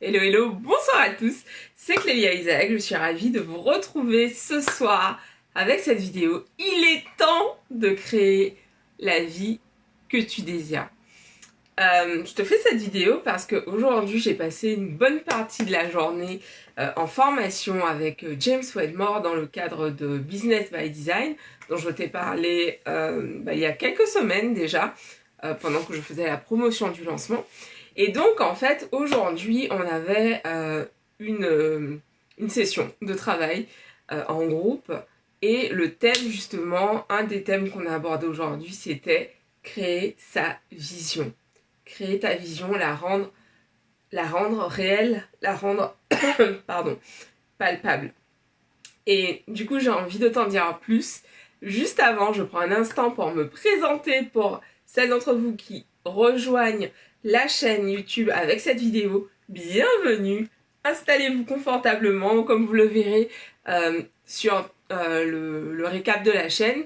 Hello hello, bonsoir à tous, c'est Clélia Isaac, je suis ravie de vous retrouver ce soir avec cette vidéo. Il est temps de créer la vie que tu désires. Je te fais cette vidéo parce qu'aujourd'hui j'ai passé une bonne partie de la journée en formation avec James Wedmore dans le cadre de Business by Design dont je t'ai parlé il y a quelques semaines déjà pendant que je faisais la promotion du lancement. Et donc en fait aujourd'hui on avait une session de travail en groupe et le thème justement, un des thèmes qu'on a abordé aujourd'hui c'était créer sa vision. Créer ta vision, la rendre réelle, la rendre pardon, palpable. Et du coup j'ai envie de t'en dire plus. Juste avant, je prends un instant pour me présenter pour celles d'entre vous qui rejoignent la chaîne YouTube avec cette vidéo. Bienvenue, installez-vous confortablement comme vous le verrez sur le récap de la chaîne.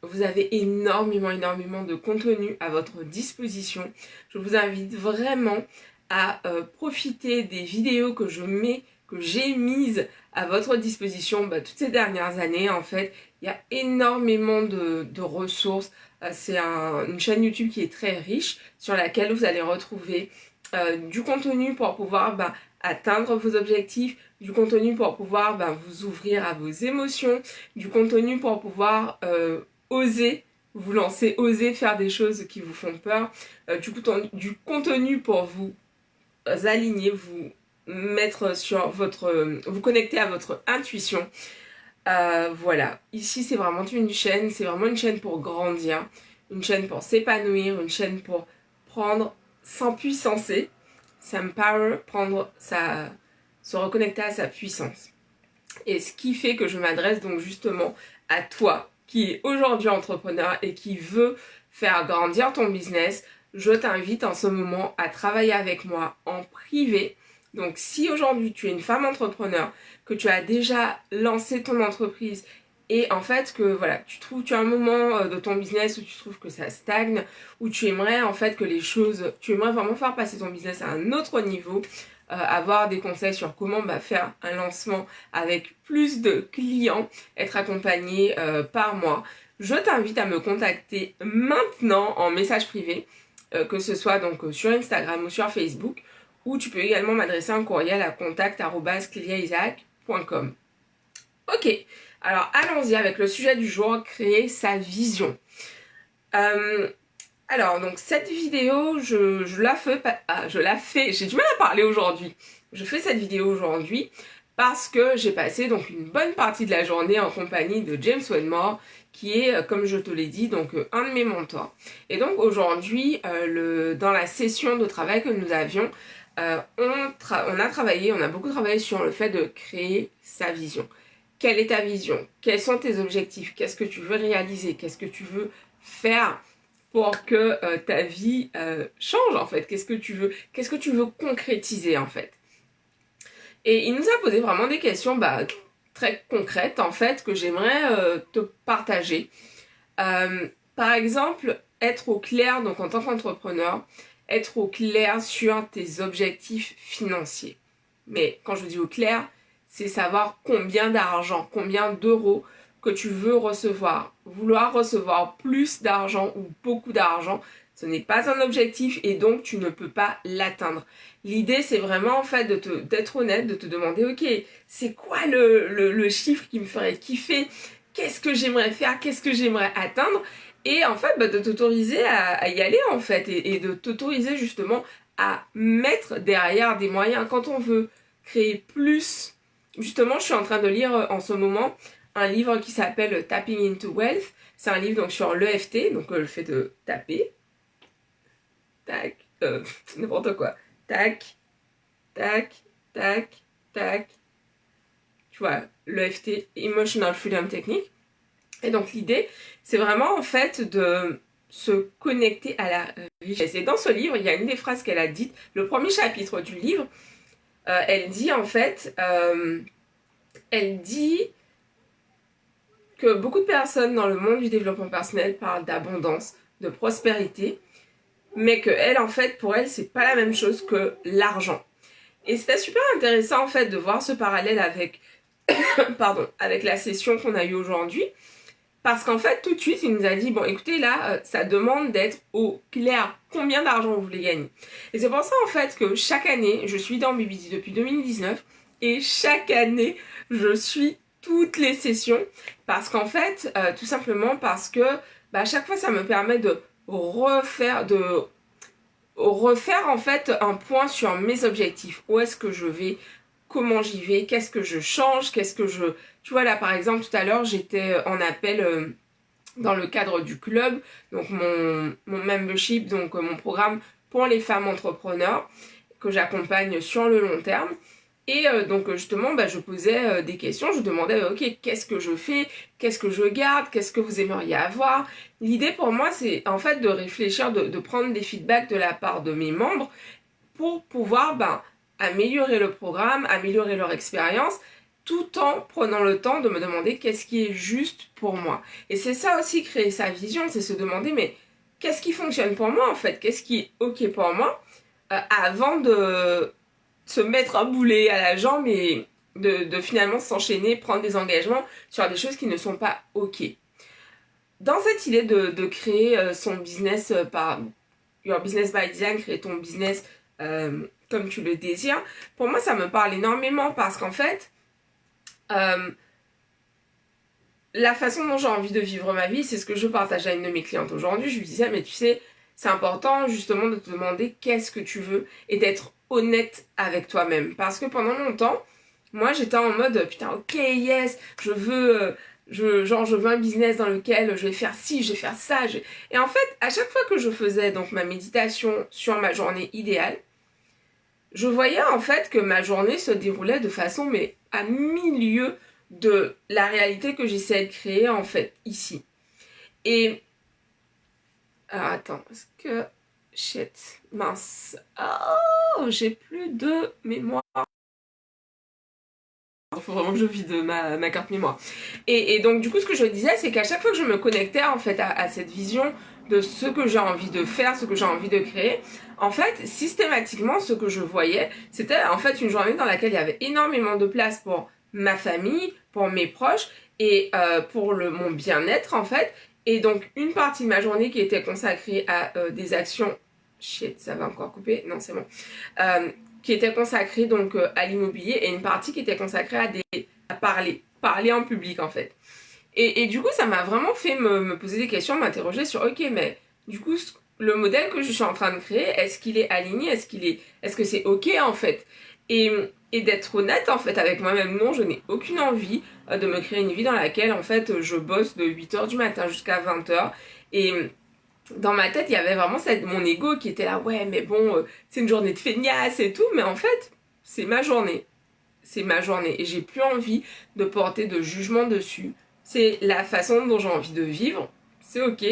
Vous avez énormément de contenu à votre disposition. Je vous invite vraiment à profiter des vidéos que j'ai mises à votre disposition toutes ces dernières années. En fait, il y a énormément de ressources. C'est une chaîne YouTube qui est très riche, sur laquelle vous allez retrouver du contenu pour pouvoir atteindre vos objectifs, du contenu pour pouvoir vous ouvrir à vos émotions, du contenu pour pouvoir oser vous lancer, oser faire des choses qui vous font peur, du contenu pour vous aligner, vous mettre sur vous connecter à votre intuition. Voilà, ici c'est vraiment une chaîne pour grandir, une chaîne pour s'épanouir, une chaîne pour s'empuissancer, s'empower, se reconnecter à sa puissance. Et ce qui fait que je m'adresse donc justement à toi qui est aujourd'hui entrepreneur et qui veut faire grandir ton business, je t'invite en ce moment à travailler avec moi en privé. Donc si aujourd'hui tu es une femme entrepreneur, que tu as déjà lancé ton entreprise et en fait que voilà, tu as un moment de ton business où tu trouves que ça stagne, où tu aimerais en fait tu aimerais vraiment faire passer ton business à un autre niveau, avoir des conseils sur comment faire un lancement avec plus de clients, être accompagné par moi, je t'invite à me contacter maintenant en message privé, que ce soit donc sur Instagram ou sur Facebook, ou tu peux également m'adresser un courriel à contact@cleliaisaac.com. Ok, alors allons-y avec le sujet du jour, créer sa vision. Alors, donc cette vidéo, je la fais, j'ai du mal à parler aujourd'hui. Je fais cette vidéo aujourd'hui parce que j'ai passé donc une bonne partie de la journée en compagnie de James Wedmore, qui est, comme je te l'ai dit, donc un de mes mentors. Et donc aujourd'hui, dans la session de travail que nous avions, on a beaucoup travaillé sur le fait de créer sa vision. Quelle est ta vision? Quels sont tes objectifs? Qu'est-ce que tu veux réaliser? Qu'est-ce que tu veux faire pour que ta vie change en fait? Qu'est-ce que tu veux concrétiser en fait? Et il nous a posé vraiment des questions très concrètes en fait que j'aimerais te partager. Par exemple, être au clair, donc en tant qu'entrepreneur, être au clair sur tes objectifs financiers. Mais quand je dis au clair, c'est savoir combien d'argent, combien d'euros que tu veux recevoir. Vouloir recevoir plus d'argent ou beaucoup d'argent, ce n'est pas un objectif et donc tu ne peux pas l'atteindre. L'idée c'est vraiment en fait d'être honnête, de te demander ok, c'est quoi le chiffre qui me ferait kiffer? Qu'est-ce que j'aimerais faire? Qu'est-ce que j'aimerais atteindre? Et en fait de t'autoriser à y aller en fait et de t'autoriser justement à mettre derrière des moyens. Quand on veut créer plus, justement je suis en train de lire en ce moment un livre qui s'appelle Tapping into Wealth. C'est un livre donc sur l'EFT, donc le fait de taper, tac, n'importe quoi, tac, tac, tac, tac, tu vois, l'EFT, Emotional Freedom Technique. Et donc l'idée, c'est vraiment en fait de se connecter à la richesse. Et dans ce livre, il y a une des phrases qu'elle a dites, le premier chapitre du livre, elle dit en fait, elle dit que beaucoup de personnes dans le monde du développement personnel parlent d'abondance, de prospérité, mais que elle, en fait, pour elle, c'est pas la même chose que l'argent. Et c'était super intéressant en fait de voir ce parallèle avec, pardon, avec la session qu'on a eue aujourd'hui. Parce qu'en fait, tout de suite, il nous a dit, bon, écoutez, là, ça demande d'être au clair. Combien d'argent vous voulez gagner? Et c'est pour ça, en fait, que chaque année, je suis dans BBD depuis 2019, et chaque année, je suis toutes les sessions, parce qu'en fait, tout simplement parce que, bah, à chaque fois, ça me permet de refaire, en fait, un point sur mes objectifs. Où est-ce que je vais? Comment j'y vais? Qu'est-ce que je change? Qu'est-ce que je... Tu vois, là, par exemple, tout à l'heure, j'étais en appel dans le cadre du club, donc mon membership, donc mon programme pour les femmes entrepreneurs que j'accompagne sur le long terme. Et donc justement, bah, je posais des questions, je demandais, ok, qu'est-ce que je fais, qu'est-ce que je garde, qu'est-ce que vous aimeriez avoir. L'idée pour moi, c'est en fait de réfléchir, de prendre des feedbacks de la part de mes membres pour pouvoir améliorer le programme, améliorer leur expérience, tout en prenant le temps de me demander qu'est-ce qui est juste pour moi. Et c'est ça aussi, créer sa vision, c'est se demander, mais qu'est-ce qui fonctionne pour moi en fait? Qu'est-ce qui est ok pour moi avant de se mettre un boulet à la jambe et de finalement s'enchaîner, prendre des engagements sur des choses qui ne sont pas ok. Dans cette idée de créer son business par Your Business by Design, créer ton business comme tu le désires, pour moi ça me parle énormément parce qu'en fait, la façon dont j'ai envie de vivre ma vie, c'est ce que je partage à une de mes clientes aujourd'hui. Je lui disais, mais tu sais, c'est important justement de te demander qu'est-ce que tu veux et d'être honnête avec toi-même. Parce que pendant longtemps, moi j'étais en mode, putain, ok, yes, je veux un business dans lequel je vais faire ci, je vais faire ça. Et en fait, à chaque fois que je faisais donc ma méditation sur ma journée idéale, je voyais en fait que ma journée se déroulait de façon mais à milieu de la réalité que j'essaie de créer en fait ici. Et alors attends, est-ce que shit, mince, oh, j'ai plus de mémoire. Il faut vraiment que je vide ma carte mémoire. Et donc du coup ce que je disais, c'est qu'à chaque fois que je me connectais en fait à cette vision de ce que j'ai envie de faire, ce que j'ai envie de créer, en fait systématiquement ce que je voyais, c'était en fait une journée dans laquelle il y avait énormément de place pour ma famille, pour mes proches et pour mon bien-être en fait. Et donc une partie de ma journée qui était consacrée à des actions... Shit, ça va encore couper? Non, c'est bon. Qui était consacrée donc à l'immobilier et une partie qui était consacrée à parler en public en fait. Et du coup, ça m'a vraiment fait me poser des questions, m'interroger sur, ok, mais du coup, le modèle que je suis en train de créer, est-ce qu'il est aligné? Est-ce que c'est ok en fait? Et d'être honnête en fait avec moi-même, non, je n'ai aucune envie de me créer une vie dans laquelle en fait je bosse de 8h du matin jusqu'à 20h. Et dans ma tête, il y avait vraiment mon ego qui était là, ouais, mais bon, c'est une journée de feignasse et tout, mais en fait, c'est ma journée. C'est ma journée et j'ai plus envie de porter de jugement dessus. C'est la façon dont j'ai envie de vivre, c'est ok.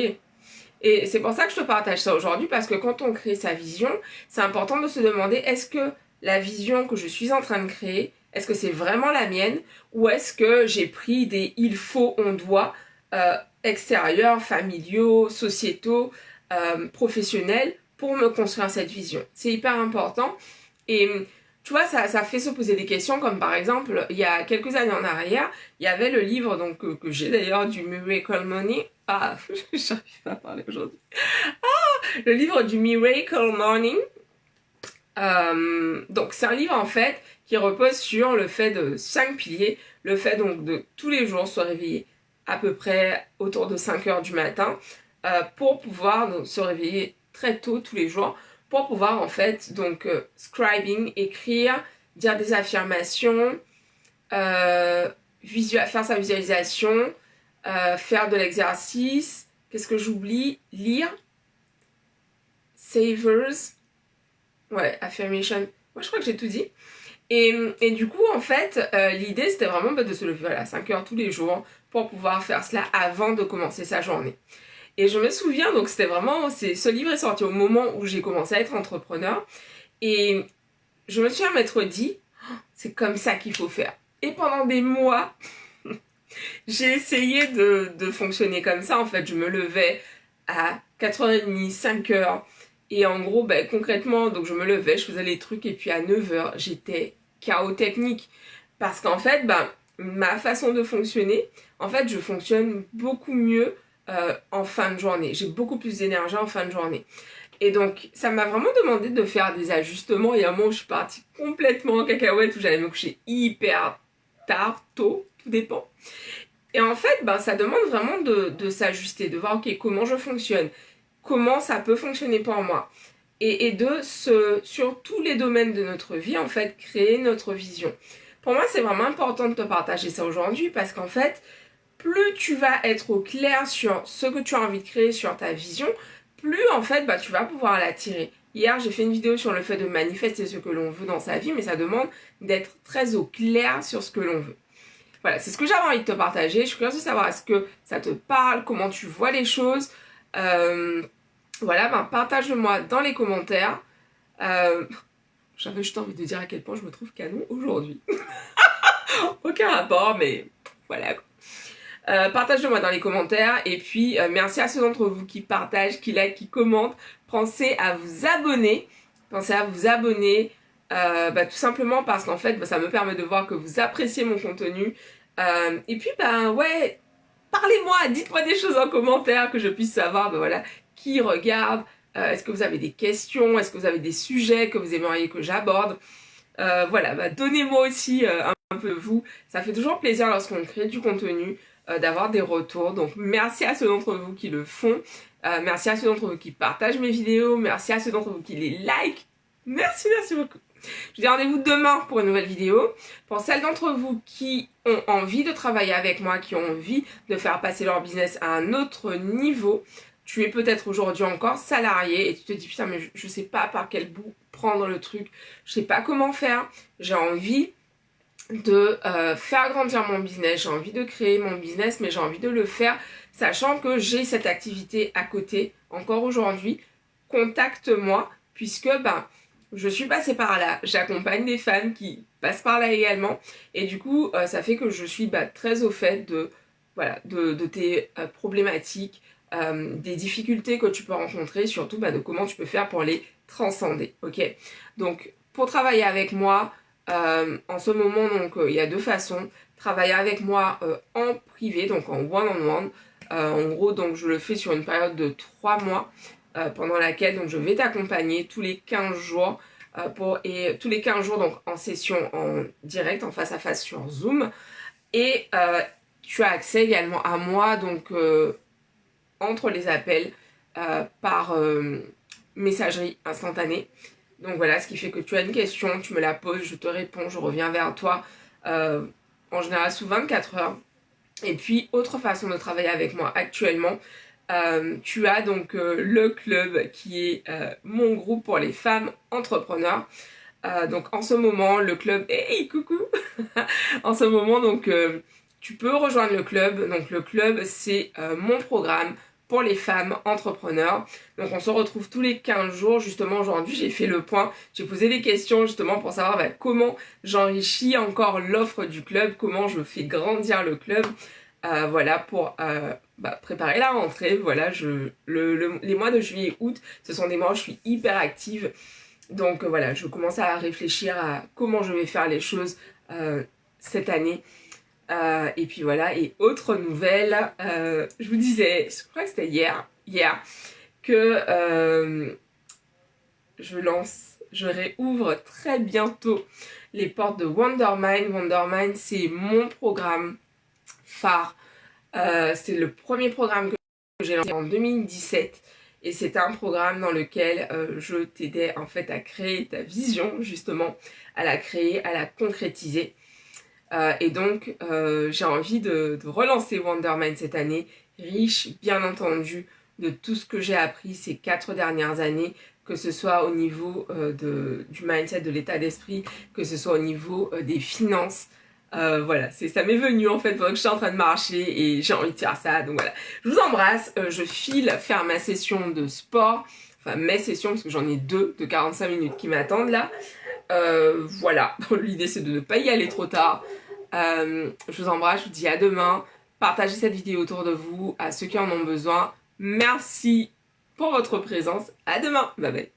Et c'est pour ça que je te partage ça aujourd'hui, parce que quand on crée sa vision, c'est important de se demander, est-ce que la vision que je suis en train de créer, est-ce que c'est vraiment la mienne, ou est-ce que j'ai pris des il faut, on doit extérieurs, familiaux, sociétaux, professionnels pour me construire cette vision. C'est hyper important. Et tu vois, ça fait se poser des questions, comme par exemple, il y a quelques années en arrière, il y avait le livre donc, que j'ai d'ailleurs du Miracle Money. Ah, j'arrive pas à parler aujourd'hui. Ah, le livre du Miracle Morning. Donc c'est un livre en fait qui repose sur le fait de 5 piliers, le fait donc de tous les jours se réveiller à peu près autour de 5h du matin pour pouvoir donc, se réveiller très tôt tous les jours pour pouvoir en fait donc scribing, écrire, dire des affirmations, faire sa visualisation, faire de l'exercice, qu'est-ce que j'oublie, lire, savers, ouais, affirmation, moi je crois que j'ai tout dit. Et du coup, en fait, l'idée, c'était vraiment de se lever à 5h tous les jours pour pouvoir faire cela avant de commencer sa journée. Et je me souviens, donc c'était vraiment, ce livre est sorti au moment où j'ai commencé à être entrepreneur. Et je me suis à m'être dit, oh, c'est comme ça qu'il faut faire. Et pendant des mois, j'ai essayé de fonctionner comme ça. En fait, je me levais à 4h30, 5h. Et en gros, ben, concrètement, donc je me levais, je faisais les trucs et puis à 9h, j'étais KO technique. Parce qu'en fait, ben, ma façon de fonctionner, en fait, je fonctionne beaucoup mieux en fin de journée. J'ai beaucoup plus d'énergie en fin de journée. Et donc, ça m'a vraiment demandé de faire des ajustements. Il y a un moment où je suis partie complètement en cacahuète, où j'allais me coucher hyper tard, tôt, tout dépend. Et en fait, ben, ça demande vraiment de s'ajuster, de voir, ok, comment je fonctionne, comment ça peut fonctionner pour moi. Et sur tous les domaines de notre vie, en fait, créer notre vision. Pour moi, c'est vraiment important de te partager ça aujourd'hui parce qu'en fait, plus tu vas être au clair sur ce que tu as envie de créer, sur ta vision, plus en fait, bah, tu vas pouvoir l'attirer. Hier, j'ai fait une vidéo sur le fait de manifester ce que l'on veut dans sa vie, mais ça demande d'être très au clair sur ce que l'on veut. Voilà, c'est ce que j'avais envie de te partager. Je suis curieuse de savoir est-ce que ça te parle, comment tu vois les choses. Voilà, ben partage-le-moi dans les commentaires. J'avais juste envie de dire à quel point je me trouve canon aujourd'hui. Aucun rapport, mais voilà. Partage-le-moi dans les commentaires. Et puis, merci à ceux d'entre vous qui partagent, qui like, qui commentent. Pensez à vous abonner. Pensez à vous abonner. Tout simplement parce qu'en fait, ça me permet de voir que vous appréciez mon contenu. Et puis, ouais, parlez-moi, dites-moi des choses en commentaire que je puisse savoir, voilà, qui regarde. Est-ce que vous avez des questions? Est-ce que vous avez des sujets que vous aimeriez que j'aborde? Voilà, donnez-moi aussi un peu de vous. Ça fait toujours plaisir lorsqu'on crée du contenu d'avoir des retours. Donc merci à ceux d'entre vous qui le font. Merci à ceux d'entre vous qui partagent mes vidéos. Merci à ceux d'entre vous qui les like. Merci beaucoup. Je vous dis rendez-vous demain pour une nouvelle vidéo. Pour celles d'entre vous qui ont envie de travailler avec moi, qui ont envie de faire passer leur business à un autre niveau, tu es peut-être aujourd'hui encore salarié et tu te dis putain mais je sais pas par quel bout prendre le truc, je sais pas comment faire, j'ai envie de faire grandir mon business, j'ai envie de créer mon business mais j'ai envie de le faire sachant que j'ai cette activité à côté encore aujourd'hui. Contacte-moi puisque je suis passée par là, j'accompagne des femmes qui passent par là également et du coup ça fait que je suis très au fait de tes problématiques, des difficultés que tu peux rencontrer, surtout de comment tu peux faire pour les transcender, ok? Donc pour travailler avec moi, en ce moment donc il y a deux façons. Travailler avec moi en privé, donc en one-on-one. En gros donc je le fais sur une période de 3 mois pendant laquelle donc je vais t'accompagner tous les 15 jours et tous les 15 jours donc en session en direct, en face à face sur Zoom. Et tu as accès également à moi donc entre les appels par messagerie instantanée. Donc voilà, ce qui fait que tu as une question, tu me la poses, je te réponds, je reviens vers toi en général sous 24 heures. Et puis, autre façon de travailler avec moi actuellement, tu as donc le club qui est mon groupe pour les femmes entrepreneurs. Donc en ce moment, le club... Hey, coucou. En ce moment, donc, tu peux rejoindre le club. Donc le club, c'est mon programme pour les femmes entrepreneurs. Donc on se retrouve tous les 15 jours. Justement aujourd'hui j'ai fait le point, j'ai posé des questions justement pour savoir comment j'enrichis encore l'offre du club, comment je fais grandir le club, voilà pour préparer la rentrée. Voilà, les mois de juillet et août ce sont des mois où je suis hyper active. Donc voilà, je commence à réfléchir à comment je vais faire les choses cette année. Et puis voilà, et autre nouvelle, je vous disais, je crois que c'était hier que je réouvre très bientôt les portes de Wondermind. Wondermind, c'est mon programme phare. C'est le premier programme que j'ai lancé en 2017. Et c'est un programme dans lequel je t'aidais en fait à créer ta vision, justement, à la créer, à la concrétiser. Et donc j'ai envie de relancer Wondermind cette année, riche bien entendu de tout ce que j'ai appris ces 4 dernières années, que ce soit au niveau du mindset, de l'état d'esprit, que ce soit au niveau des finances. Voilà, ça m'est venu en fait pendant que je suis en train de marcher et j'ai envie de faire ça. Donc voilà, je vous embrasse, je file faire ma session de sport, enfin mes sessions parce que j'en ai 2 de 45 minutes qui m'attendent là. Voilà, l'idée c'est de ne pas y aller trop tard. Je vous embrasse, je vous dis à demain. Partagez cette vidéo autour de vous, à ceux qui en ont besoin. Merci pour votre présence. À demain. Bye bye.